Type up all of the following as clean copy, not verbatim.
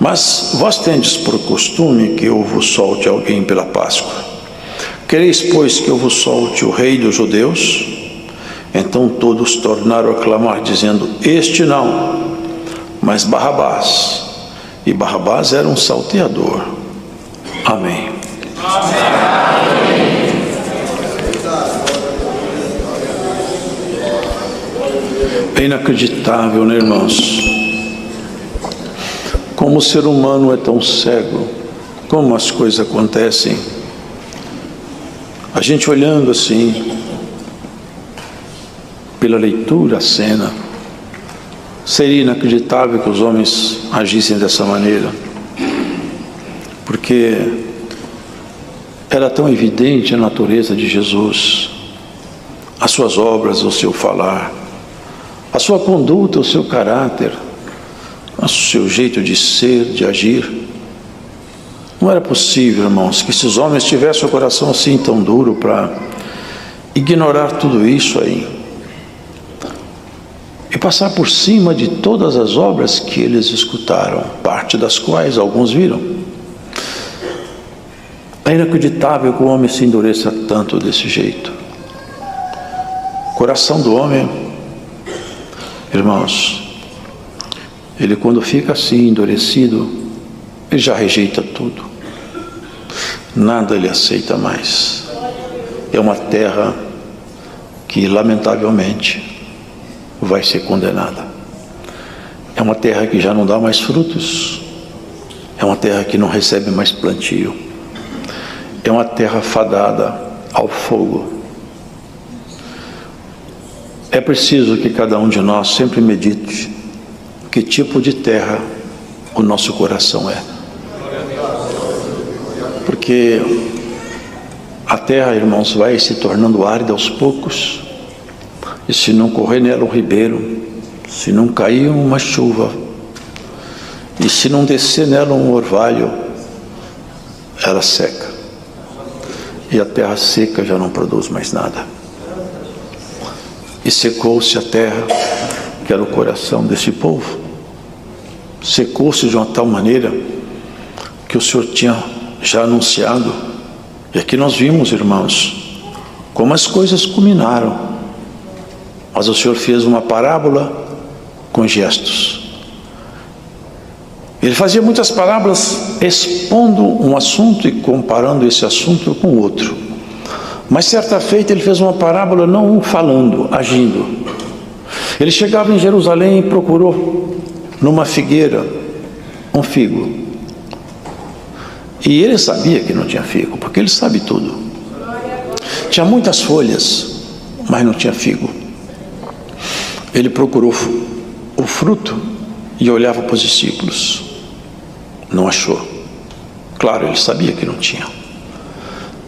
Mas vós tendes por costume que eu vos solte alguém pela Páscoa. Quereis, pois, que eu vos solte o rei dos judeus? Então todos tornaram a clamar, dizendo: este não, mas Barrabás. E Barrabás era um salteador. Amém. É inacreditável, né, irmãos? Como o ser humano é tão cego, como as coisas acontecem. A gente olhando assim, pela leitura, a cena, seria inacreditável que os homens agissem dessa maneira, porque era tão evidente a natureza de Jesus, as suas obras, o seu falar, a sua conduta, o seu caráter, o seu jeito de ser, de agir. Não era possível, irmãos, que esses homens tivessem o coração assim tão duro para ignorar tudo isso aí e passar por cima de todas as obras que eles escutaram, parte das quais alguns viram. É inacreditável que o homem se endureça tanto desse jeito. O coração do homem, irmãos, ele quando fica assim endurecido, ele já rejeita tudo. Nada ele aceita mais. É uma terra que lamentavelmente vai ser condenada. É uma terra que já não dá mais frutos. É uma terra que não recebe mais plantio. É uma terra fadada ao fogo. É preciso que cada um de nós sempre medite que tipo de terra o nosso coração é. Porque a terra, irmãos, vai se tornando árida aos poucos, e se não correr nela um ribeiro, se não cair uma chuva, e se não descer nela um orvalho, ela seca. E a terra seca já não produz mais nada. E secou-se a terra, que era o coração desse povo. Secou-se de uma tal maneira que o Senhor tinha já anunciado. E aqui nós vimos, irmãos, como as coisas culminaram. Mas o Senhor fez uma parábola com gestos. Ele fazia muitas parábolas expondo um assunto e comparando esse assunto com outro. Mas certa feita ele fez uma parábola não falando, agindo. Ele chegava em Jerusalém e procurou numa figueira um figo. E ele sabia que não tinha figo, porque ele sabe tudo. Tinha muitas folhas, mas não tinha figo. Ele procurou o fruto e olhava para os discípulos. Não achou. Claro, ele sabia que não tinha.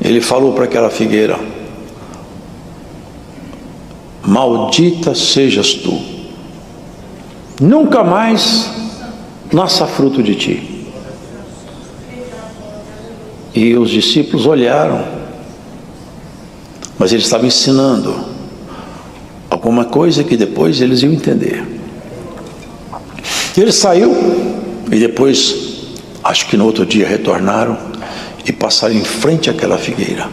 Ele falou para aquela figueira: maldita sejas tu, nunca mais nasça fruto de ti. E os discípulos olharam, mas ele estava ensinando alguma coisa que depois eles iam entender. Ele saiu e depois, acho que no outro dia, retornaram e passaram em frente àquela figueira.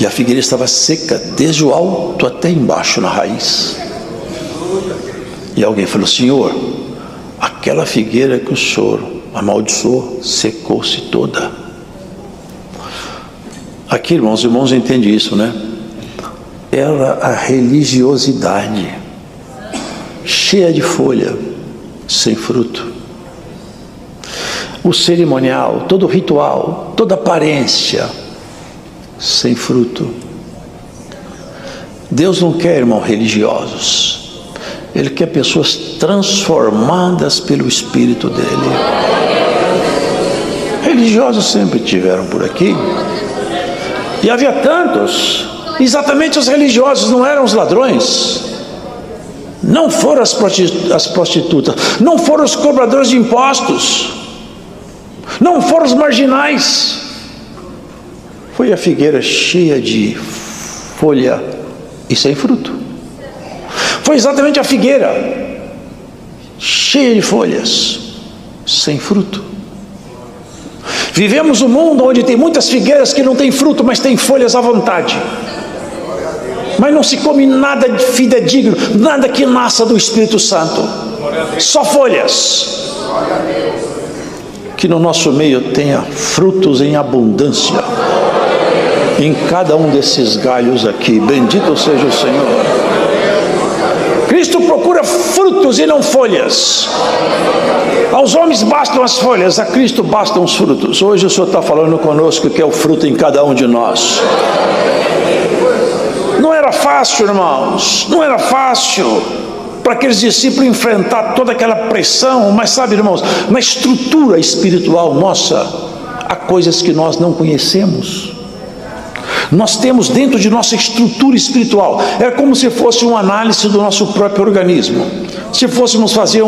E a figueira estava seca desde o alto até embaixo na raiz. E alguém falou: Senhor, aquela figueira que o Senhor amaldiçoou secou-se toda. Aqui, irmãos, os irmãos entendem isso, né? Era a religiosidade cheia de folha, sem fruto. O cerimonial, todo o ritual, toda aparência, sem fruto. Deus não quer, irmão, religiosos. Ele quer pessoas transformadas pelo Espírito dele. Religiosos sempre tiveram por aqui. E havia tantos. Exatamente, os religiosos não eram os ladrões. Não foram as prostitutas. Não foram os cobradores de impostos. Não foram os marginais. Foi a figueira cheia de folha e sem fruto. Foi exatamente a figueira cheia de folhas sem fruto. Vivemos um mundo onde tem muitas figueiras que não têm fruto, mas têm folhas à vontade. Mas não se come nada de fidedigno, nada que nasça do Espírito Santo. Só folhas. Que no nosso meio tenha frutos em abundância. Em cada um desses galhos aqui. Bendito seja o Senhor. Cristo procura frutos e não folhas. Aos homens bastam as folhas, a Cristo bastam os frutos. Hoje o Senhor está falando conosco que é o fruto em cada um de nós. Não era fácil, irmãos, não era fácil para aqueles discípulos enfrentar toda aquela pressão, mas sabe, irmãos, na estrutura espiritual nossa, há coisas que nós não conhecemos. Nós temos dentro de nossa estrutura espiritual, é como se fosse uma análise do nosso próprio organismo. Se fôssemos fazer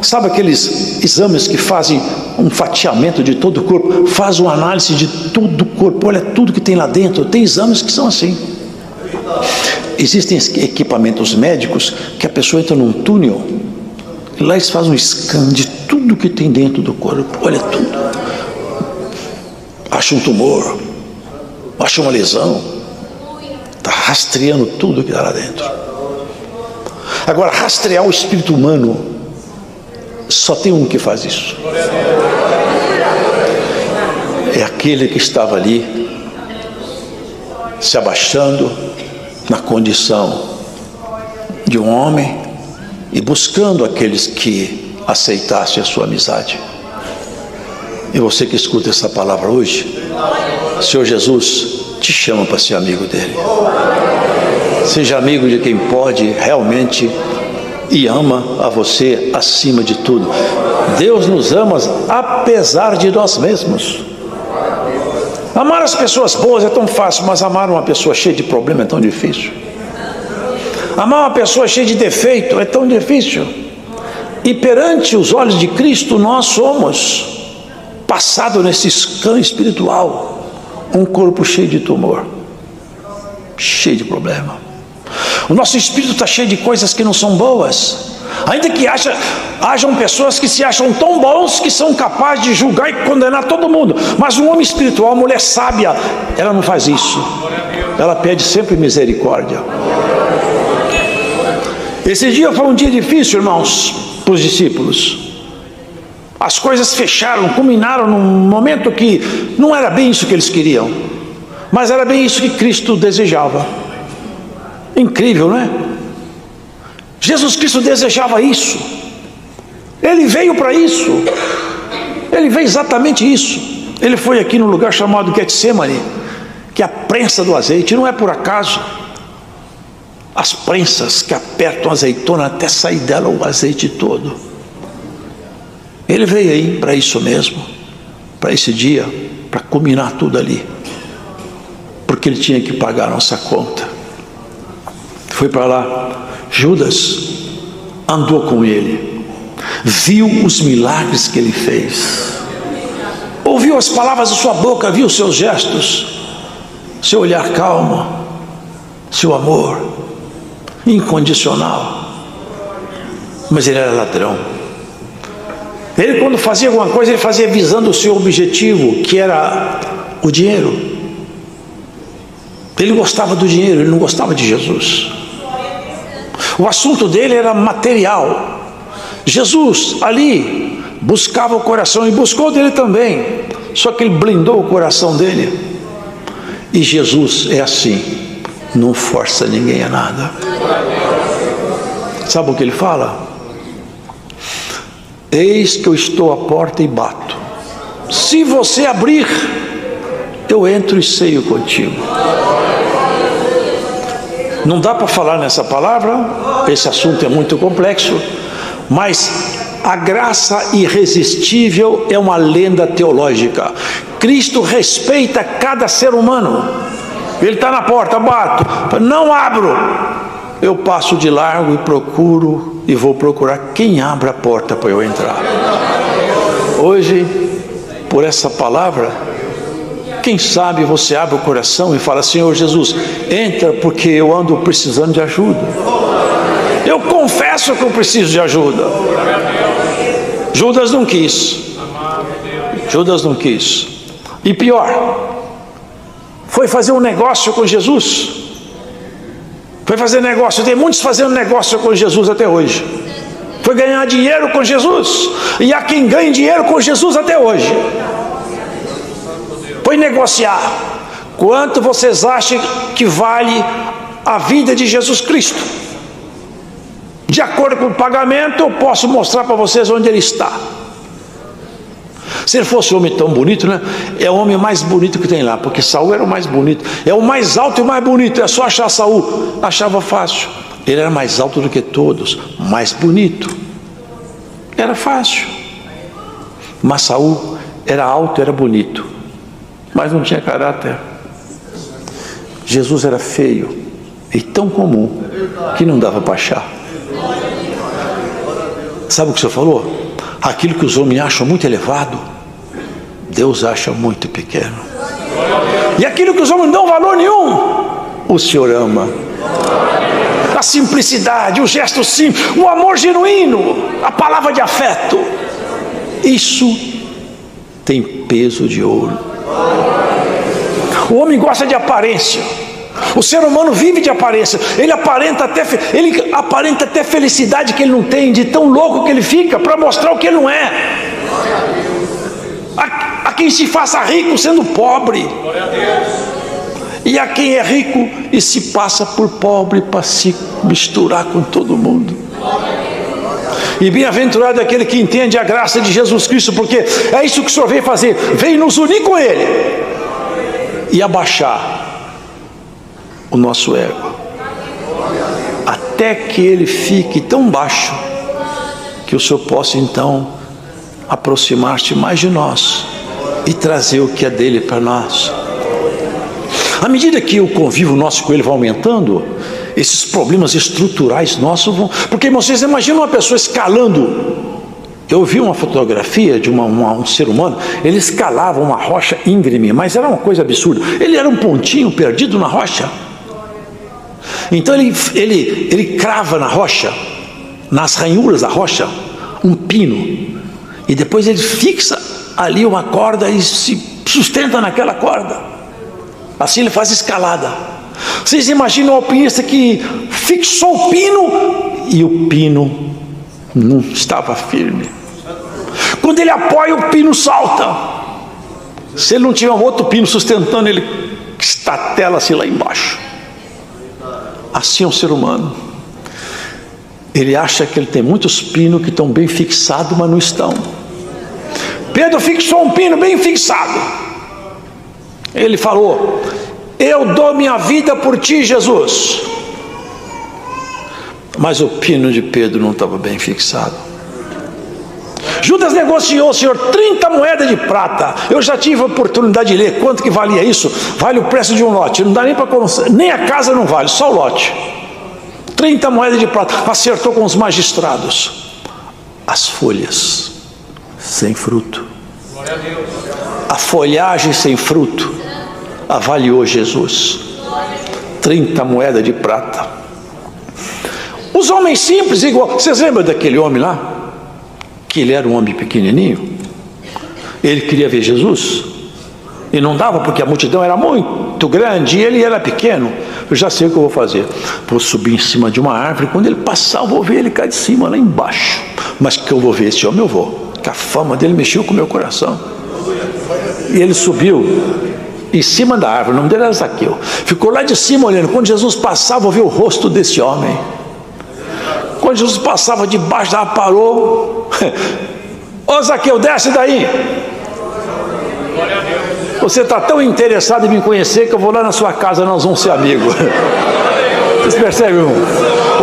sabe aqueles exames que fazem um fatiamento de todo o corpo, faz uma análise de todo o corpo, olha tudo que tem lá dentro. Tem exames que são assim. Existem equipamentos médicos que a pessoa entra num túnel e lá eles fazem um scan de tudo que tem dentro do corpo, olha tudo. Acha um tumor, acha uma lesão, está rastreando tudo que está lá dentro. Agora, rastrear o espírito humano, só tem um que faz isso. É aquele que estava ali, se abaixando na condição de um homem e buscando aqueles que aceitassem a sua amizade. E você que escuta essa palavra hoje, o Senhor Jesus te chama para ser amigo dele. Seja amigo de quem pode realmente e ama a você acima de tudo. Deus nos ama apesar de nós mesmos. Amar as pessoas boas é tão fácil, mas amar uma pessoa cheia de problema é tão difícil. Amar uma pessoa cheia de defeito é tão difícil. E perante os olhos de Cristo nós somos, passado nesse scan espiritual, um corpo cheio de tumor, cheio de problema. O nosso espírito está cheio de coisas que não são boas. Ainda que hajam pessoas que se acham tão bons que são capazes de julgar e condenar todo mundo. Mas um homem espiritual, uma mulher sábia, ela não faz isso. Ela pede sempre misericórdia. Esse dia foi um dia difícil, irmãos, para os discípulos. As coisas fecharam, culminaram num momento que não era bem isso que eles queriam, mas era bem isso que Cristo desejava. Incrível, não é? Jesus Cristo desejava isso. Ele veio para isso. Ele veio exatamente isso. Ele foi aqui no lugar chamado Getsemane, que é a prensa do azeite. Não é por acaso. As prensas que apertam a azeitona até sair dela o azeite todo. Ele veio aí para isso mesmo, para esse dia, para culminar tudo ali, porque ele tinha que pagar a nossa conta. Foi para lá. Judas andou com ele, viu os milagres que ele fez, ouviu as palavras da sua boca, viu os seus gestos, seu olhar calmo, seu amor incondicional. Mas ele era ladrão. Ele, quando fazia alguma coisa, ele fazia visando o seu objetivo, que era o dinheiro. Ele gostava do dinheiro, ele não gostava de Jesus. O assunto dele era material. Jesus ali buscava o coração, e buscou dele também, só que ele blindou o coração dele. E Jesus é assim, não força ninguém a nada. Sabe o que ele fala? Eis que eu estou à porta e bato. Se você abrir, eu entro e ceio contigo. Não dá para falar nessa palavra, esse assunto é muito complexo, mas a graça irresistível é uma lenda teológica. Cristo respeita cada ser humano. Ele está na porta, bato, não abro, eu passo de largo e procuro, e vou procurar quem abre a porta para eu entrar. Hoje, por essa palavra, quem sabe você abre o coração e fala: Senhor Jesus, entra, porque eu ando precisando de ajuda. Eu confesso que eu preciso de ajuda. Judas não quis. Judas não quis. E pior, foi fazer um negócio com Jesus. Foi fazer negócio. Tem muitos fazendo negócio com Jesus até hoje. Foi ganhar dinheiro com Jesus. E há quem ganhe dinheiro com Jesus até hoje. Foi negociar. Quanto vocês acham que vale a vida de Jesus Cristo? De acordo com o pagamento, eu posso mostrar para vocês onde ele está. Se ele fosse um homem tão bonito, né? É o homem mais bonito que tem lá, porque Saul era o mais bonito. É o mais alto e o mais bonito. É só achar Saul. Achava fácil. Ele era mais alto do que todos, mais bonito. Era fácil. Mas Saul era alto, era bonito, mas não tinha caráter. Jesus era feio e tão comum que não dava para achar. Sabe o que o senhor falou? Aquilo que os homens acham muito elevado, Deus acha muito pequeno. E aquilo que os homens não dão valor nenhum, o Senhor ama. A simplicidade, o gesto simples, o amor genuíno, a palavra de afeto, isso tem peso de ouro. O homem gosta de aparência. O ser humano vive de aparência. Ele aparenta até felicidade que ele não tem, de tão louco que ele fica, para mostrar o que ele não é. A quem se faça rico sendo pobre, e a quem é rico e se passa por pobre para se misturar com todo mundo. E bem-aventurado é aquele que entende a graça de Jesus Cristo, porque é isso que o Senhor veio fazer. Veio nos unir com Ele e abaixar o nosso ego, até que ele fique tão baixo que o Senhor possa então aproximar-se mais de nós e trazer o que é dele para nós. À medida que o convívio nosso com ele vai aumentando, esses problemas estruturais nossos vão... Porque vocês imaginam uma pessoa escalando. Eu vi uma fotografia de um ser humano. Ele escalava uma rocha íngreme, mas era uma coisa absurda. Ele era um pontinho perdido na rocha. Então ele crava na rocha, nas ranhuras da rocha, um pino, e depois ele fixa ali uma corda e se sustenta naquela corda. Assim ele faz escalada. Vocês imaginam o alpinista que fixou o pino e o pino não estava firme. Quando ele apoia, o pino salta. Se ele não tiver um outro pino sustentando, ele estatela-se lá embaixo. Assim é um ser humano. Ele acha que ele tem muitos pinos que estão bem fixados, mas não estão. Pedro fixou um pino bem fixado. Ele falou: eu dou minha vida por ti, Jesus. Mas o pino de Pedro não estava bem fixado. Judas negociou, Senhor, 30 moedas de prata. Eu já tive a oportunidade de ler quanto que valia isso. Vale o preço de um lote. Não dá nem para conhecer, nem a casa não vale, só o lote. 30 moedas de prata. Acertou com os magistrados. As folhas sem fruto, a folhagem sem fruto, avaliou Jesus. 30 moedas de prata. Os homens simples, igual. Vocês lembram daquele homem lá? Que ele era um homem pequenininho. Ele queria ver Jesus e não dava, porque a multidão era muito grande e ele era pequeno. Eu já sei o que eu vou fazer. Vou subir em cima de uma árvore. Quando ele passar, eu vou ver ele cá de cima, lá embaixo. Mas que eu vou ver esse homem, eu vou. Que a fama dele mexeu com o meu coração. E ele subiu em cima da árvore. O nome dele era Zaqueu. Ficou lá de cima olhando. Quando Jesus passava, eu vi o rosto desse homem. Quando Jesus passava debaixo da árvore, parou. Ô Zaqueu, desce daí. Você está tão interessado em me conhecer que eu vou lá na sua casa, nós vamos ser amigos. Vocês percebem, irmão?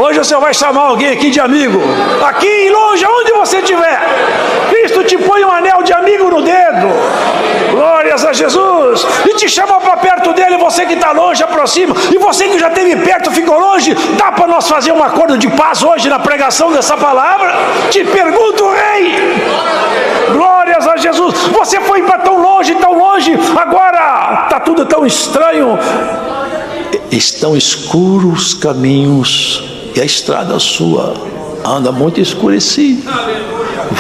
Hoje você vai chamar alguém aqui de amigo. Aqui longe, aonde você estiver, Cristo te põe um anel de amigo no dedo. Glórias a Jesus. E te chama para perto dele. Você que está longe, aproxima. E você que já esteve perto, ficou longe. Dá para nós fazer um acordo de paz hoje na pregação dessa palavra? Te pergunto, rei. Glórias a Jesus. Você foi para tão longe, agora está tudo tão estranho. Estão escuros os caminhos e a estrada sua anda muito escurecida.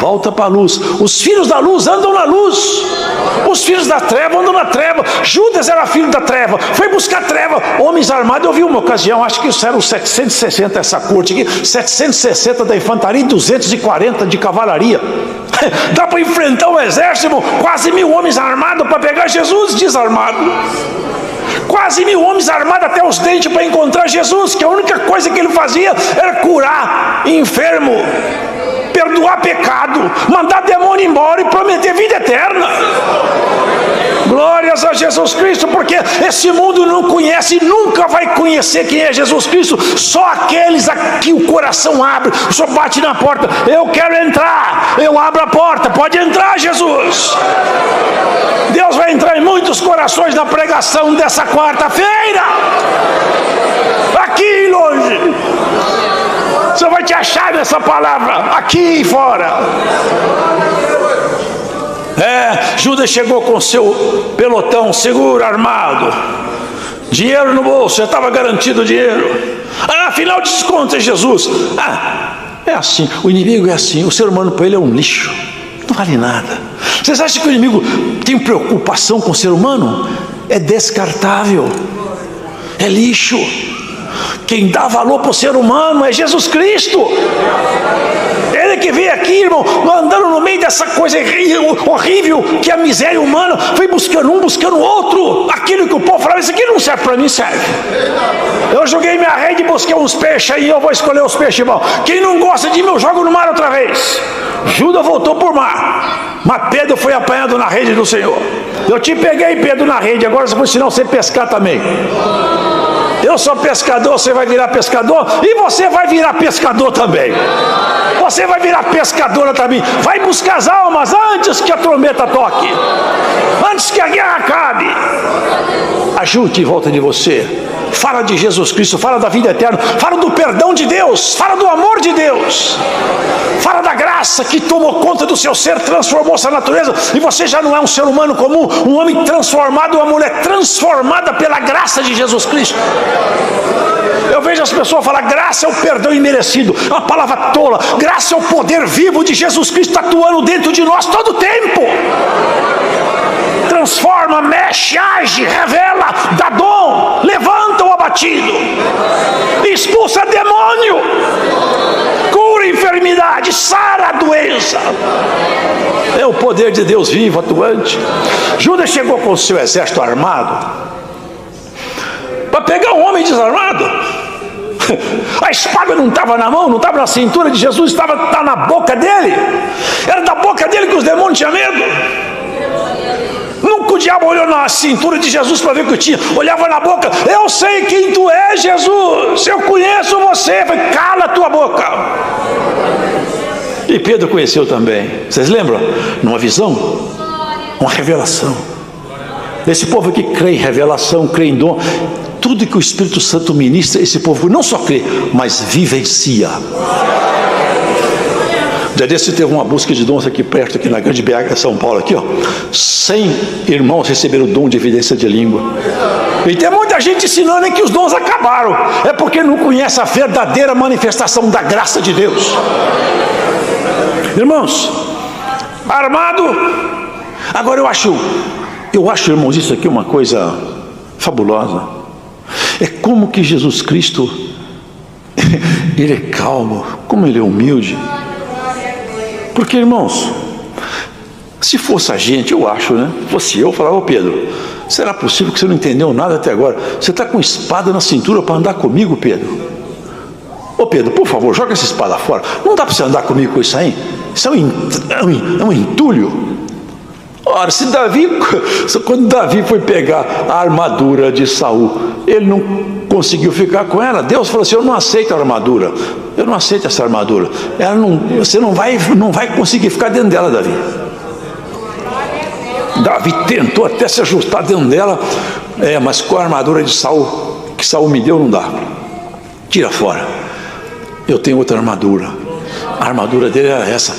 volta para a luz. Os filhos da luz andam na luz, os filhos da treva andam na treva. Judas era filho da treva, foi buscar treva. Homens armados, eu vi uma ocasião, acho que isso era os 760, essa corte aqui, 760 da infantaria e 240 de cavalaria. Dá para enfrentar um exército, quase 1000 homens armados para pegar Jesus desarmado. Quase 1000 homens armados até os dentes para encontrar Jesus, que a única coisa que ele fazia era curar enfermo, perdoar pecado, mandar demônio embora e prometer vida eterna. Glórias a Jesus Cristo, porque esse mundo não conhece e nunca vai conhecer quem é Jesus Cristo. Só aqueles a que o coração abre. O Senhor bate na porta, eu quero entrar, eu abro a porta, pode entrar, Jesus. Deus vai entrar em muitos corações na pregação dessa quarta-feira, aqui longe. Você vai te achar nessa palavra, aqui e fora. Judas chegou com seu pelotão seguro, armado, dinheiro no bolso, já estava garantido o dinheiro. Afinal de contas, é Jesus. É assim, o inimigo é assim, o ser humano para ele é um lixo, não vale nada. Vocês acham que o inimigo tem preocupação com o ser humano? É descartável, é lixo. Quem dá valor para o ser humano é Jesus Cristo. Ele que veio aqui, irmão, andando no meio dessa coisa horrível que é a miséria humana, foi buscando um, buscando outro. Aquilo que o povo falava, isso aqui não serve para mim, serve. Eu joguei minha rede e busquei uns peixes aí, eu vou escolher os peixes, irmão. Quem não gosta de mim, eu jogo no mar outra vez. Judas voltou por mar, mas Pedro foi apanhado na rede do Senhor. Eu te peguei, Pedro, na rede, agora eu vou ensinar você a pescar também. Eu sou pescador, você vai virar pescador, e você vai virar pescador também. Você vai virar pescadora também. Vai buscar as almas antes que a trombeta toque, antes que a guerra acabe. Ajude em volta de você. Fala de Jesus Cristo, fala da vida eterna, fala do perdão de Deus, fala do amor de Deus, fala da graça que tomou conta do seu ser, transformou sua natureza, e você já não é um ser humano comum, um homem transformado, uma mulher transformada pela graça de Jesus Cristo. Eu vejo as pessoas falar, graça é o perdão imerecido, é uma palavra tola. Graça é o poder vivo de Jesus Cristo atuando dentro de nós todo o tempo. Transforma, mexe, age, revela, dá dom, levanta o abatido, expulsa demônio, cura enfermidade, sara a doença. É o poder de Deus vivo, atuante. Judas chegou com o seu exército armado para pegar um homem desarmado. A espada não estava na mão, não estava na cintura de Jesus, estava na boca dele. Era da boca dele que os demônios tinham medo. Nunca o diabo olhou na cintura de Jesus para ver o que tinha, olhava na boca. Eu sei quem tu és, Jesus, eu conheço você. Falei, cala a tua boca. E Pedro conheceu também. Vocês lembram? Numa visão, uma revelação. Esse povo aqui crê em revelação, crê em dom. Tudo que o Espírito Santo ministra, esse povo não só crê, mas vivencia. Já desse teve uma busca de dons aqui perto, aqui na Grande BH, São Paulo, aqui, ó. 100 irmãos receberam o dom de evidência de língua. E tem muita gente ensinando que os dons acabaram. É porque não conhece a verdadeira manifestação da graça de Deus. Irmãos, armado. Agora eu acho, irmãos, isso aqui é uma coisa fabulosa. É como que Jesus Cristo, ele é calmo, como ele é humilde. Porque, irmãos, se fosse a gente, eu acho, né? Fosse eu falava, ô Pedro, será possível que você não entendeu nada até agora? Você está com espada na cintura para andar comigo, Pedro? Ô Pedro, por favor, joga essa espada fora. Não dá para você andar comigo com isso aí? Isso é um entulho. Ora, quando Davi foi pegar a armadura de Saul, ele não conseguiu ficar com ela. Deus falou assim, eu não aceito a armadura. Eu não aceito essa armadura. Você não vai conseguir ficar dentro dela, Davi. Davi tentou até se ajustar dentro dela. Mas com a armadura de Saul, que Saul me deu, não dá. Tira fora. Eu tenho outra armadura. A armadura dele era essa.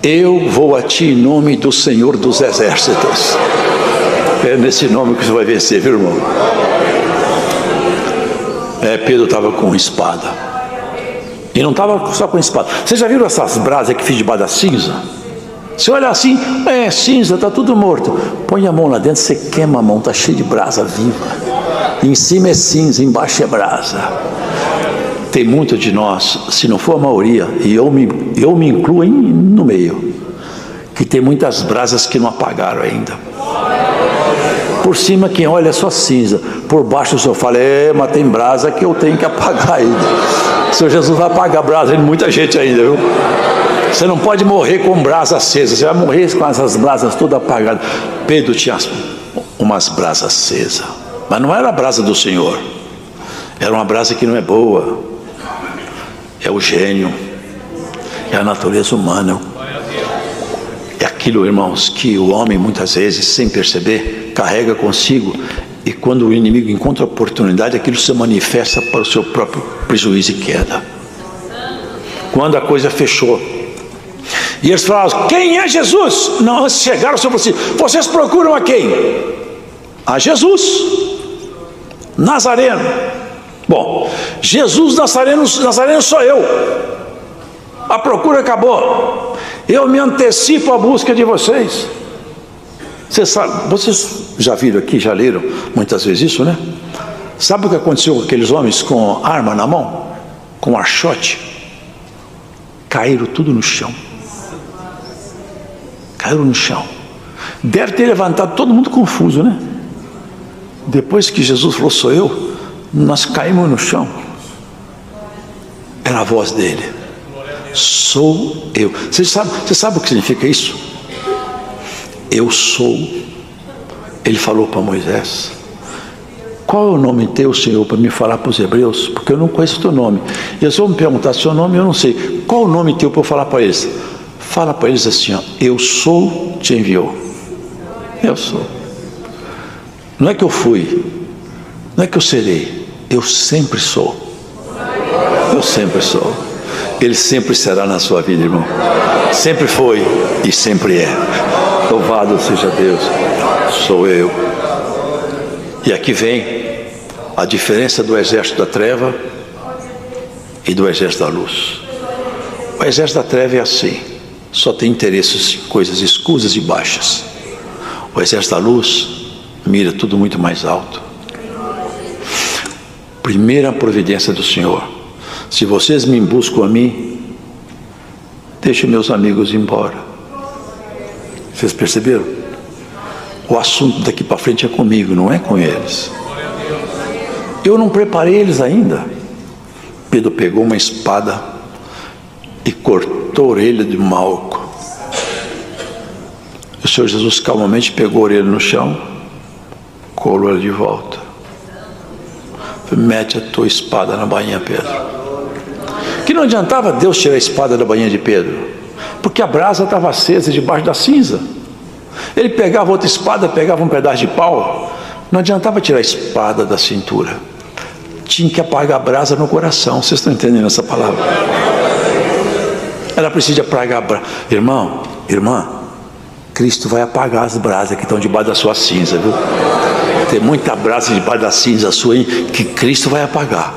Eu vou a ti em nome do Senhor dos Exércitos. É nesse nome que você vai vencer, viu, irmão? Pedro estava com espada. E não estava só com espada. Vocês já viram essas brasas que fiz debaixo da cinza? Você olha assim, é cinza, está tudo morto. Põe a mão lá dentro, você queima a mão, está cheio de brasa viva. Em cima é cinza, embaixo é brasa. Tem muito de nós, se não for a maioria, e eu me incluo no meio, que tem muitas brasas que não apagaram ainda. Por cima quem olha é só cinza, por baixo o senhor fala, mas tem brasa que eu tenho que apagar ainda. O Senhor Jesus vai apagar a brasa de muita gente ainda, viu? Você não pode morrer com brasa acesa, você vai morrer com essas brasas todas apagadas. Pedro tinha umas brasas acesas, mas não era a brasa do Senhor, era uma brasa que não é boa, é o gênio, é a natureza humana. É aquilo, irmãos, que o homem muitas vezes, sem perceber, carrega consigo, e quando o inimigo encontra oportunidade, aquilo se manifesta para o seu próprio prejuízo e queda. Quando a coisa fechou, e eles falaram, quem é Jesus? Não, antes chegaram, o Senhor falou assim, vocês procuram a quem? A Jesus Nazareno. Bom, Jesus Nazareno sou eu. A procura acabou. Eu me antecipo à busca de vocês. Vocês já viram aqui, já leram muitas vezes isso, né? Sabe o que aconteceu com aqueles homens com arma na mão? Com archote? Caíram tudo no chão. Caíram no chão. Deve ter levantado todo mundo confuso, né? Depois que Jesus falou, sou eu, nós caímos no chão. Era a voz dele. Sou eu. Você sabe o que significa isso? Eu sou. Ele falou para Moisés, qual é o nome teu, Senhor, para me falar para os hebreus? Porque eu não conheço o teu nome. E eles vão me perguntar seu nome, eu não sei. Qual o nome teu para eu falar para eles? Fala para eles assim, ó, eu sou, te enviou. Eu sou. Não é que eu fui, não é que eu serei, eu sempre sou. Eu sempre sou. Ele sempre será na sua vida, irmão. Sempre foi e sempre é. Louvado seja Deus. Sou eu. E aqui vem a diferença do exército da treva e do exército da luz. O exército da treva é assim, só tem interesses em coisas escusas e baixas. O exército da luz mira tudo muito mais alto. Primeira providência do Senhor. Se vocês me buscam a mim, deixe meus amigos ir embora. Vocês perceberam? O assunto daqui para frente é comigo, não é com eles. Eu não preparei eles ainda. Pedro pegou uma espada e cortou a orelha de Malco. O Senhor Jesus calmamente pegou a orelha no chão, colou ela de volta. Mete a tua espada na bainha, Pedro. Que não adiantava Deus tirar a espada da bainha de Pedro, porque a brasa estava acesa debaixo da cinza. Ele pegava outra espada, pegava um pedaço de pau, não adiantava tirar a espada da cintura, tinha que apagar a brasa no coração. Vocês estão entendendo essa palavra? Era preciso apagar a brasa. Irmão, irmã, Cristo vai apagar as brasas que estão debaixo da sua cinza, viu? Tem muita brasa debaixo da cinza sua aí, que Cristo vai apagar,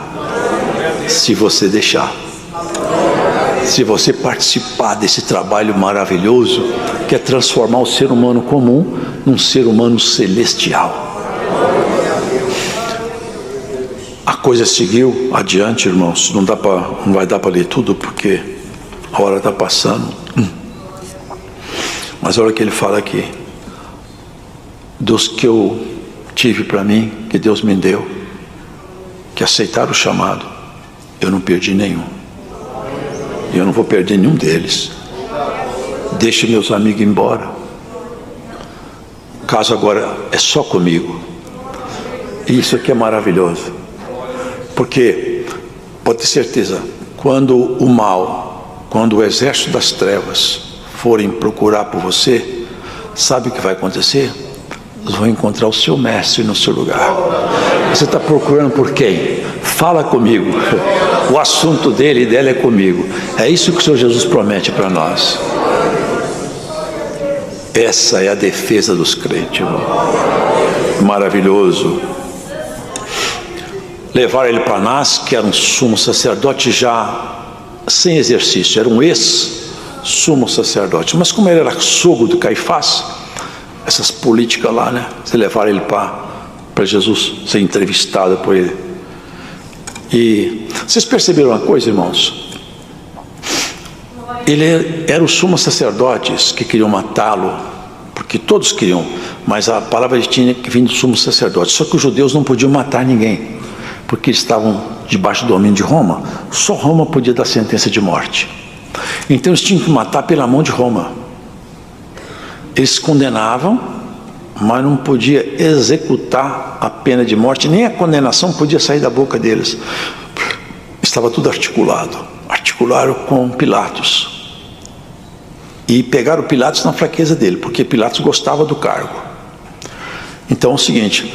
se você deixar. Se você participar desse trabalho maravilhoso, que é transformar o ser humano comum num ser humano celestial. A coisa seguiu adiante, irmãos. Não vai dar para ler tudo, porque a hora está passando. Mas olha o que ele fala aqui. Dos que eu tive para mim, que Deus me deu, que aceitaram o chamado, eu não perdi nenhum. E eu não vou perder nenhum deles. Deixe meus amigos embora. O caso agora é só comigo. E isso aqui é maravilhoso. Porque, pode ter certeza, quando o mal, quando o exército das trevas forem procurar por você, sabe o que vai acontecer? Eles vão encontrar o seu mestre no seu lugar. Você está procurando por quem? Fala comigo. O assunto dele e dela é comigo. É isso que o Senhor Jesus promete para nós. Essa é a defesa dos crentes, irmão. Maravilhoso. Levaram ele para Anás, que era um sumo sacerdote já sem exercício, era um ex-sumo sacerdote. Mas como ele era sogro de Caifás, essas políticas lá, né? Se levaram ele para Jesus ser entrevistado por ele. E vocês perceberam uma coisa, irmãos? Ele era o sumo sacerdotes que queriam matá-lo, porque todos queriam, mas a palavra tinha que vir do sumo sacerdote. Só que os judeus não podiam matar ninguém, porque estavam debaixo do domínio de Roma. Só Roma podia dar sentença de morte. Então eles tinham que matar pela mão de Roma. Eles condenavam, mas não podia executar a pena de morte, nem a condenação podia sair da boca deles. Estava tudo articulado. Articularam com Pilatos. E pegaram Pilatos na fraqueza dele, porque Pilatos gostava do cargo. Então é o seguinte: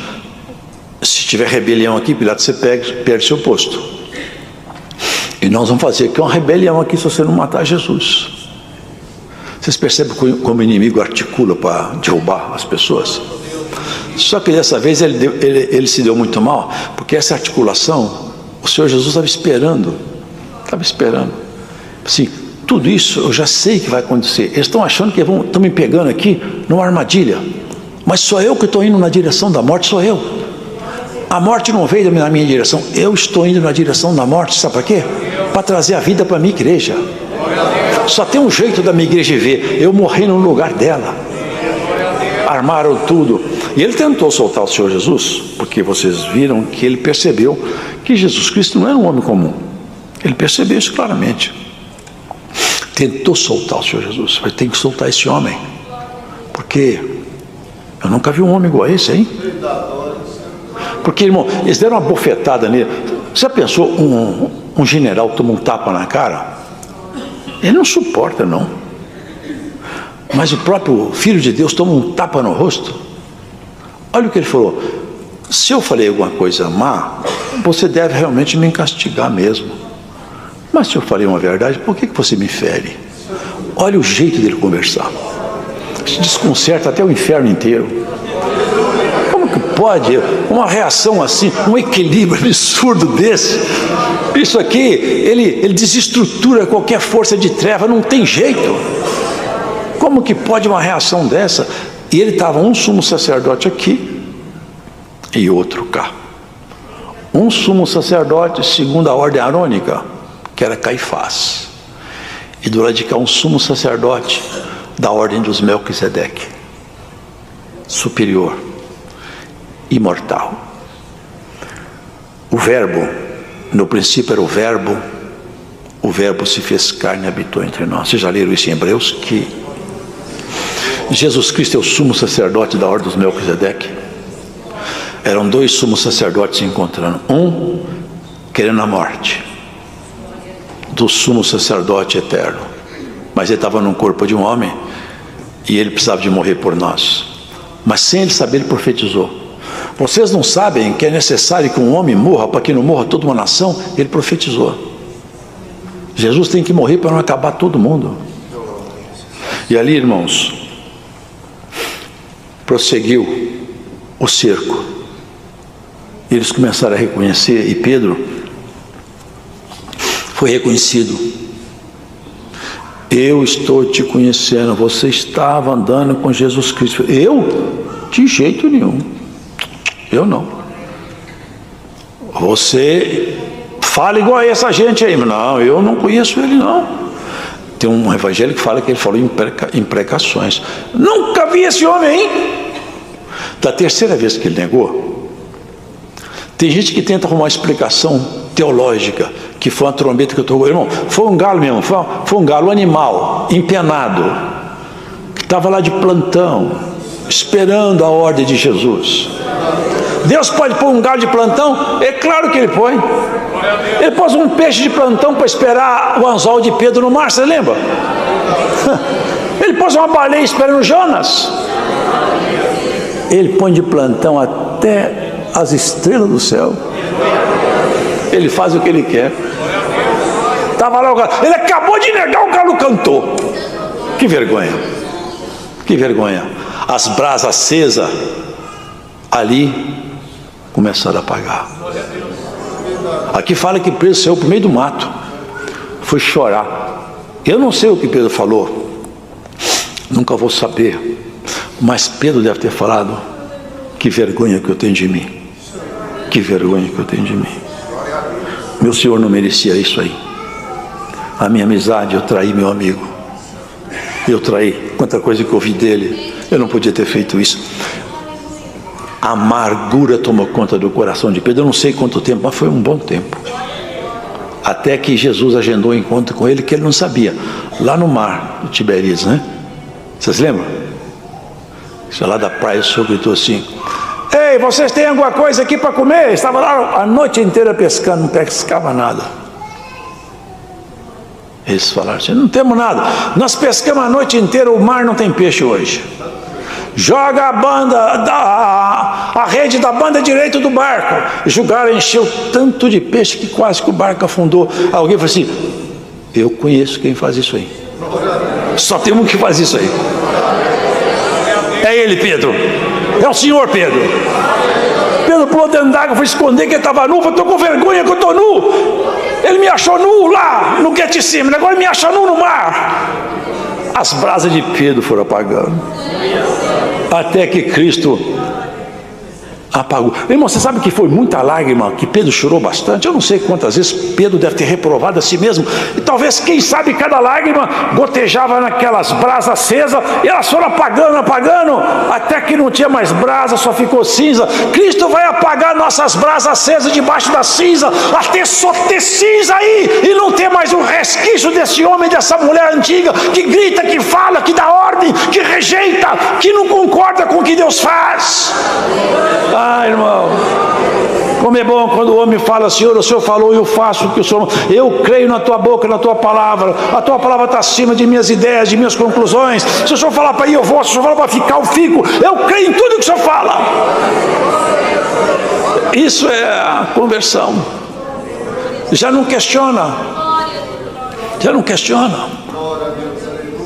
se tiver rebelião aqui, Pilatos, você perde seu posto. E nós vamos fazer aqui uma rebelião aqui se você não matar Jesus. Vocês percebem como o inimigo articula para derrubar as pessoas? Só que dessa vez ele se deu muito mal, porque essa articulação, o Senhor Jesus estava esperando. Estava esperando. Assim, tudo isso eu já sei que vai acontecer. Eles estão achando que estão me pegando aqui numa armadilha. Mas sou eu que estou indo na direção da morte, sou eu. A morte não veio na minha direção, eu estou indo na direção da morte. Sabe para quê? Para trazer a vida para a minha igreja. Só tem um jeito da minha igreja ver: eu morri no lugar dela. Armaram tudo. E ele tentou soltar o Senhor Jesus, porque vocês viram que ele percebeu que Jesus Cristo não era um homem comum. Ele percebeu isso claramente. Tentou soltar o Senhor Jesus. Vai ter que soltar esse homem, porque eu nunca vi um homem igual a esse, hein? Porque, irmão, eles deram uma bofetada nele. Você já pensou um general toma um tapa na cara? Ele não suporta, não. Mas o próprio Filho de Deus toma um tapa no rosto. Olha o que ele falou: se eu falei alguma coisa má, você deve realmente me castigar mesmo. Mas se eu falei uma verdade, por que você me fere? Olha o jeito dele conversar. Desconcerta até o inferno inteiro. Como que pode uma reação assim, um equilíbrio absurdo desse? Isso aqui, ele desestrutura qualquer força de treva, não tem jeito. Como que pode uma reação dessa? E ele estava um sumo sacerdote aqui e outro cá. Um sumo sacerdote segundo a ordem arônica, que era Caifás, e do lado de cá um sumo sacerdote da ordem dos Melquisedeque, superior, imortal. O verbo, no princípio era o verbo se fez carne e habitou entre nós. Vocês já leram isso em Hebreus? Que Jesus Cristo é o sumo sacerdote da ordem dos Melquisedeque. Eram dois sumos sacerdotes se encontrando, um querendo a morte do sumo sacerdote eterno, mas ele estava num corpo de um homem e ele precisava de morrer por nós. Mas sem ele saber, ele profetizou. Vocês não sabem que é necessário que um homem morra para que não morra toda uma nação? Ele profetizou. Jesus tem que morrer para não acabar todo mundo. E ali, irmãos, prosseguiu o cerco. Eles começaram a reconhecer, e Pedro foi reconhecido. Eu estou te conhecendo, você estava andando com Jesus Cristo. Eu? De jeito nenhum. Eu não. Você fala igual a essa gente aí. Não, eu não conheço ele, não. Tem um evangelho que fala que ele falou imprecações. Nunca vi esse homem, hein? Da terceira vez que ele negou, tem gente que tenta arrumar uma explicação teológica, que foi uma trombeta que eu tocou. Irmão, foi um galo mesmo, foi um galo animal, empenado, que estava lá de plantão, esperando a ordem de Jesus. Deus pode pôr um galo de plantão? É claro que ele põe. Ele pôs um peixe de plantão para esperar o anzol de Pedro no mar, você lembra? Ele pôs uma baleia esperando Jonas. Ele põe de plantão até as estrelas do céu. Ele faz o que ele quer. Estava lá o galo. Ele acabou de negar, o galo cantou. Que vergonha. Que vergonha. As brasas acesas ali começaram a apagar. Aqui fala que preso saiu por meio do mato. foi chorar. Eu não sei o que Pedro falou, nunca vou saber, mas Pedro deve ter falado: que vergonha que eu tenho de mim, que vergonha que eu tenho de mim. Meu Senhor não merecia isso aí. A minha amizade, eu traí meu amigo, eu traí. Quanta coisa que eu ouvi dele, eu não podia ter feito isso. A amargura tomou conta do coração de Pedro. Eu não sei quanto tempo, mas foi um bom tempo, até que Jesus agendou um encontro com ele que ele não sabia, lá no mar do Tiberíades, né? Vocês lembram? Isso é lá da praia. O Senhor gritou assim: ei, vocês têm alguma coisa aqui para comer? Estava lá a noite inteira pescando, não pescava nada. Eles falaram assim: não temos nada, nós pescamos a noite inteira, o mar não tem peixe hoje. Joga a rede da banda direita do barco. Jogaram, encheu tanto de peixe que quase que o barco afundou. Alguém falou assim: eu conheço quem faz isso aí, só tem um que faz isso aí. É ele, Pedro. É o Senhor, Pedro. Pedro pulou dentro d'água, foi esconder que ele estava nu. Estou com vergonha que eu estou nu. Ele me achou nu lá no Getsemane, agora me acha nu no mar. As brasas de Pedro foram apagando, até que Cristo apagou. Irmão, você sabe que foi muita lágrima, que Pedro chorou bastante. Eu não sei quantas vezes Pedro deve ter reprovado a si mesmo, e talvez, quem sabe, cada lágrima gotejava naquelas brasas acesas, e elas foram apagando, até que não tinha mais brasa, só ficou cinza. Cristo vai apagar nossas brasas acesas debaixo da cinza, até só ter cinza aí, e não ter mais um resquício desse homem, dessa mulher antiga, que grita, que fala, que dá ordem, que rejeita, que não concorda com o que Deus faz. Ah, irmão, como é bom quando o homem fala: Senhor, o Senhor falou e eu faço o que o Senhor... Eu creio na tua boca, na tua palavra. A tua palavra está acima de minhas ideias, de minhas conclusões. Se o Senhor falar para ir, eu vou. Se o Senhor falar para ficar, eu fico. Eu creio em tudo que o Senhor fala. Isso é a conversão. Já não questiona. Já não questiona.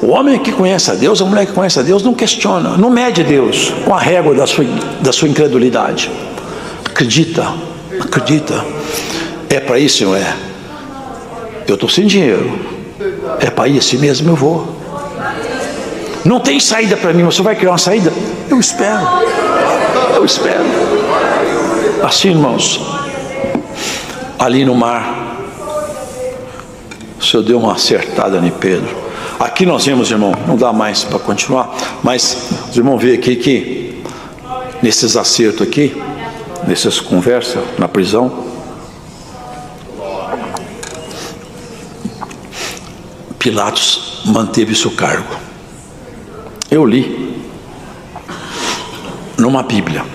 O homem que conhece a Deus, a mulher que conhece a Deus, não questiona, não mede Deus com a régua da sua incredulidade. Acredita. É para isso, Senhor? Eu estou sem dinheiro. É para ir assim mesmo, eu vou. Não tem saída para mim, mas você vai criar uma saída? Eu espero. Assim, irmãos, ali no mar, o Senhor deu uma acertada em Pedro. Aqui nós vemos, irmão, não dá mais para continuar, mas os irmãos veem aqui que nesses acertos aqui, nessas conversas na prisão, Pilatos manteve seu cargo. Eu li numa Bíblia,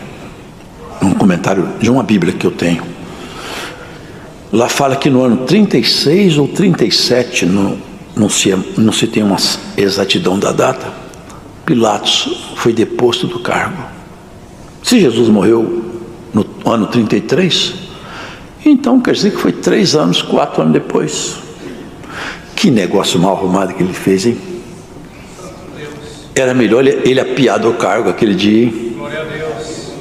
num comentário de uma Bíblia que eu tenho, lá fala que no ano 36 ou 37, não se tem uma exatidão da data, Pilatos foi deposto do cargo. Se Jesus morreu no ano 33, então quer dizer que foi 3 anos, 4 anos depois. Que negócio mal arrumado que ele fez, hein? Era melhor ele apiar do cargo aquele dia, hein? Glória a Deus.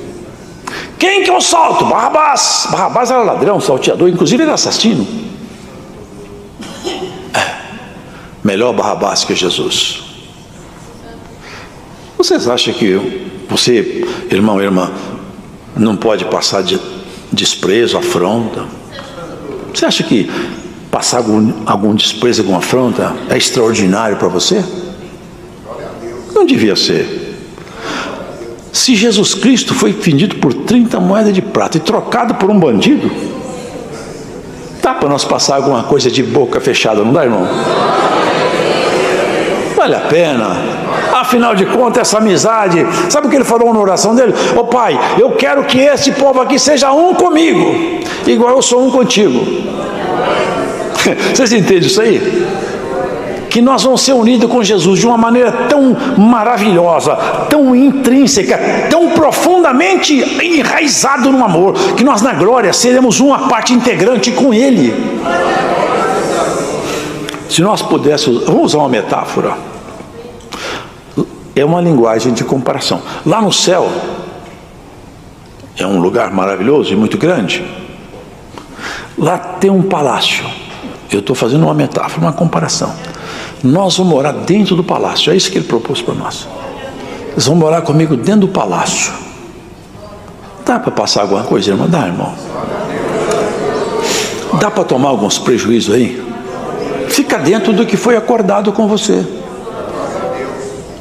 Quem que eu solto? Barrabás. Barrabás era ladrão, salteador, inclusive era assassino. Melhor Barrabás que Jesus. Vocês acham que você, irmão, irmã, não pode passar de desprezo, afronta? Você acha que passar algum desprezo, alguma afronta é extraordinário para você? Não devia ser. Se Jesus Cristo foi vendido por 30 moedas de prata e trocado por um bandido, dá para nós passar alguma coisa de boca fechada, não dá, irmão? Vale a pena. Afinal de contas, essa amizade, sabe o que ele falou na oração dele? Ô Pai, eu quero que esse povo aqui seja um comigo, igual eu sou um contigo. Vocês entendem isso aí? Que nós vamos ser unidos com Jesus de uma maneira tão maravilhosa, tão intrínseca, tão profundamente enraizado no amor, que nós na glória seremos uma parte integrante com Ele. Se nós pudéssemos, vamos usar uma metáfora, é uma linguagem de comparação. Lá no céu, é um lugar maravilhoso e muito grande, lá tem um palácio, Eu estou fazendo uma metáfora, uma comparação. Nós vamos morar dentro do palácio. É isso que ele propôs para nós. Vocês vão morar comigo dentro do palácio. Dá para passar alguma coisa, irmão? Dá, irmão. Dá para tomar alguns prejuízos aí? Fica dentro do que foi acordado com você.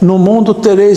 No mundo tereis